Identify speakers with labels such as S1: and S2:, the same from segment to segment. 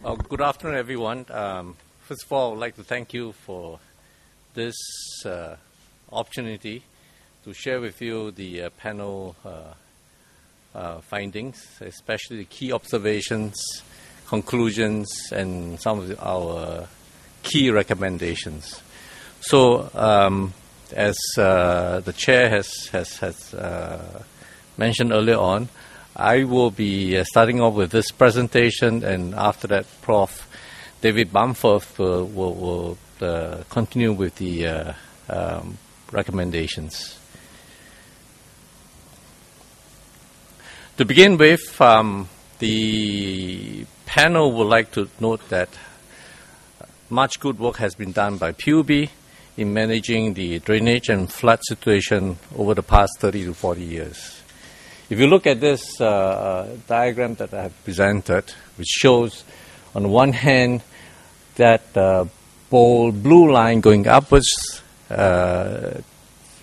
S1: Good afternoon, everyone. First of all, I would like to thank you for this opportunity to share with you the panel findings, especially the key observations, conclusions, and some of our key recommendations. So, as the chair has mentioned earlier on, I will be starting off with this presentation, and after that, Prof. David Bamforth will continue with the recommendations. To begin with, the panel would like to note that much good work has been done by PUB in managing the drainage and flood situation over the past 30 to 40 years. If you look at this diagram that I have presented, which shows on the one hand that bold blue line going upwards,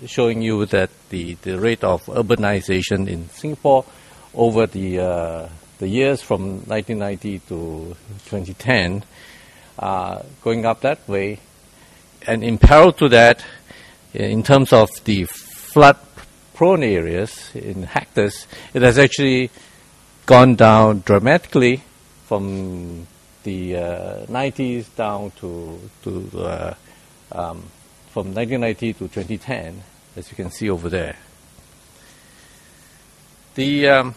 S1: showing you that the rate of urbanization in Singapore over the years from 1990 to 2010, going up that way. And in parallel to that, in terms of the flood prone areas in hectares, it has actually gone down dramatically from the 90s down to from 1990 to 2010, as you can see over there. The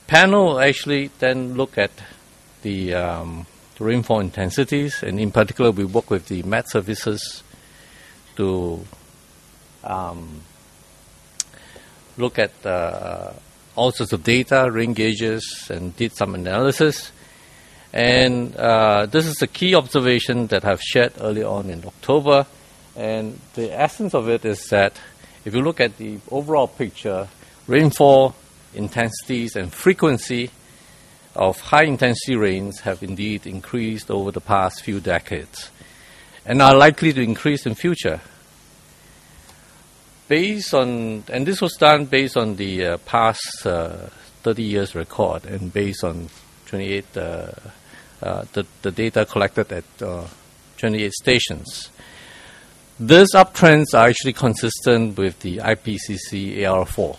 S1: panel actually then look at the rainfall intensities, and in particular we work with the Met services to look at all sorts of data, rain gauges, and did some analysis. And this is a key observation that I've shared earlier on in October. And the essence of it is that if you look at the overall picture, rainfall intensities and frequency of high-intensity rains have indeed increased over the past few decades and are likely to increase in future. Based on, and this was done based on the past 30 years record and based on 28, the data collected at 28 stations. These uptrends are actually consistent with the IPCC AR4.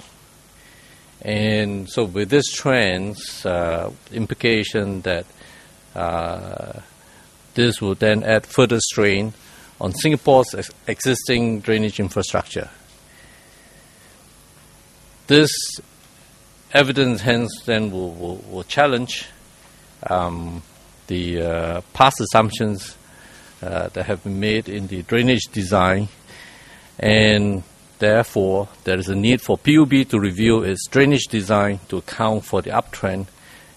S1: And so with these trends, implication that this will then add further strain on Singapore's existing drainage infrastructure. This evidence, hence, then will challenge the past assumptions that have been made in the drainage design, and therefore there is a need for PUB to review its drainage design to account for the uptrend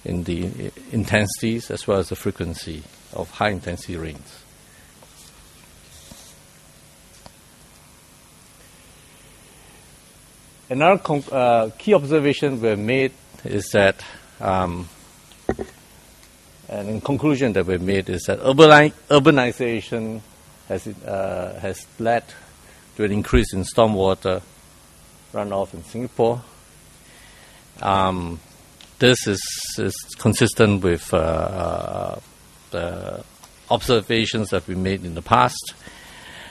S1: in the intensities as well as the frequency of high-intensity rains. Another key observation we made is that, and in conclusion that we made is that urbanization has led to an increase in stormwater runoff in Singapore. This is consistent with the observations that we made in the past,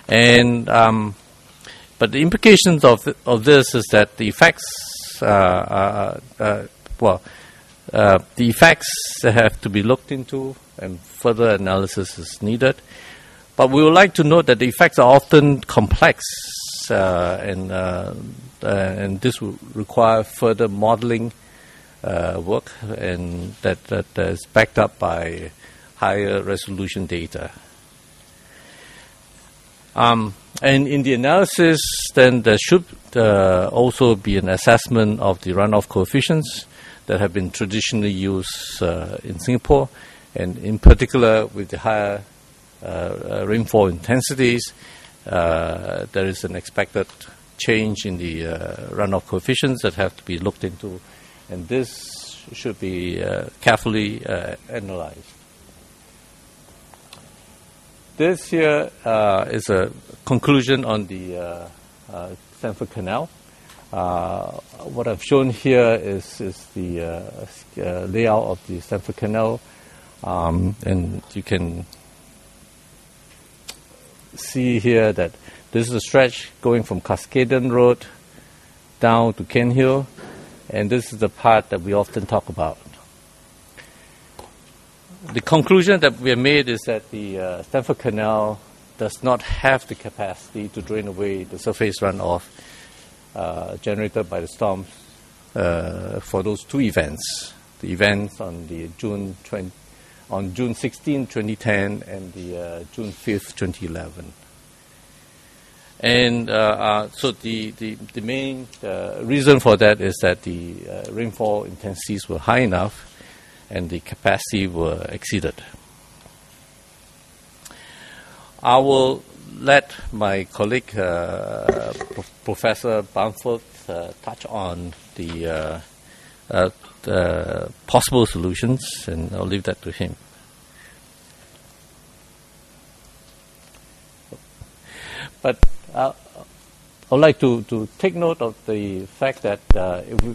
S1: and but the implications of this is that the effects, the effects have to be looked into, and further analysis is needed. But we would like to note that the effects are often complex, and this will require further modeling work, and that is backed up by higher resolution data. And in the analysis, then there should also be an assessment of the runoff coefficients that have been traditionally used in Singapore, and in particular with the higher rainfall intensities, there is an expected change in the runoff coefficients that have to be looked into, and this should be carefully analyzed. This here is a conclusion on the Stamford Canal. What I've shown here is the layout of the Stamford Canal And you can see here that this is a stretch going from Cascaden Road down to Ken Hill, and this is the part that we often talk about. The conclusion that we have made is that the Stamford Canal does not have the capacity to drain away the surface runoff generated by the storms for those two events. The events on the June 16, 2010 and the June 5th, 2011. And so the main reason for that is that the rainfall intensities were high enough and the capacity were exceeded. I will let my colleague, Professor Bamford, touch on the possible solutions, and I'll leave that to him. But I would like to take note of the fact that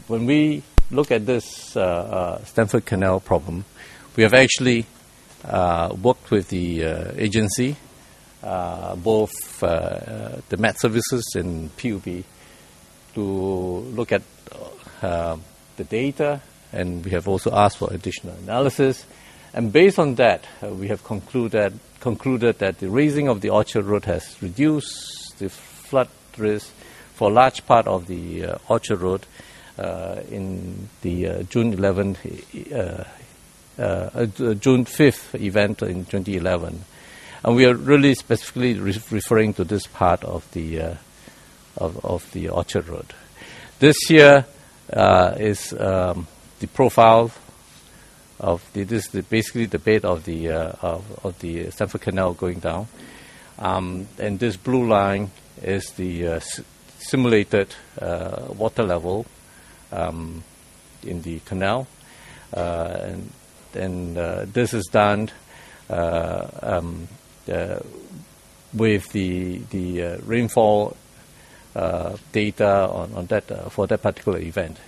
S1: when we look at this Stamford Canal problem, we have actually worked with the agency, both the Met Services and PUB, to look at the data, and we have also asked for additional analysis. And based on that, we have concluded that the raising of the Orchard Road has reduced the flood risk for a large part of the Orchard Road in the June 5th event in 2011. And we are really specifically referring to this part of the Orchard Road. This here is the profile of basically the bed of the Stamford Canal going down, and this blue line is the simulated water level in the canal, and this is done with the rainfall data on that for that particular event.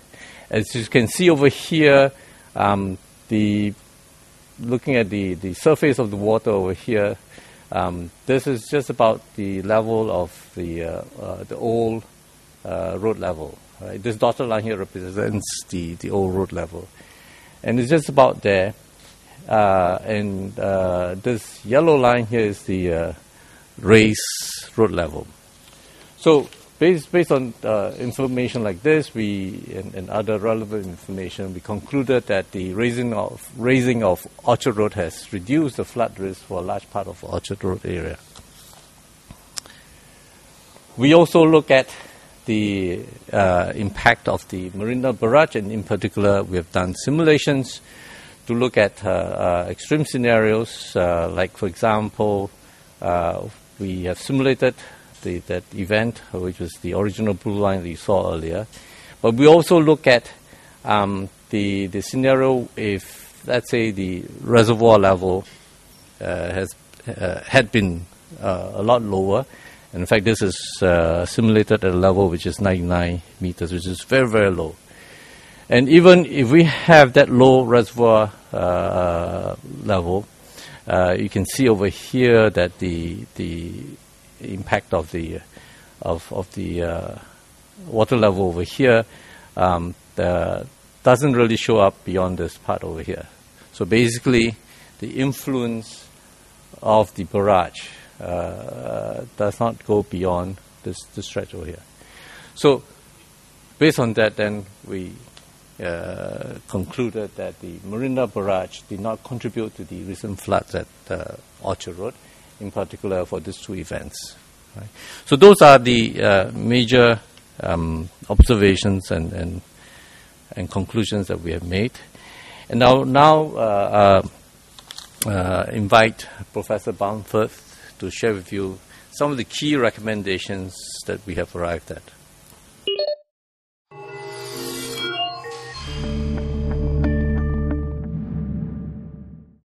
S1: As you can see over here, looking at the surface of the water over here, this is just about the level of the old road level. Right? This dotted line here represents the old road level, and it's just about there. And this yellow line here is the raised road level. So based on information like this, and other relevant information, we concluded that the raising of Orchard Road has reduced the flood risk for a large part of Orchard Road area. We also look at the impact of the Marina Barrage, and in particular, we have done simulations to look at extreme scenarios, like, for example, we have simulated that event, which was the original blue line that you saw earlier. But we also look at the scenario if, let's say, the reservoir level had been a lot lower. And in fact, this is simulated at a level which is 99 meters, which is very, very low. And even if we have that low reservoir level, you can see over here that the impact of the water level over here doesn't really show up beyond this part over here. So basically, the influence of the barrage does not go beyond this stretch over here. So based on that, then we concluded that the Marina Barrage did not contribute to the recent floods at Orchard Road, in particular for these two events. Right? So those are the major observations and conclusions that we have made. And now invite Professor Bamford to share with you some of the key recommendations that we have arrived at.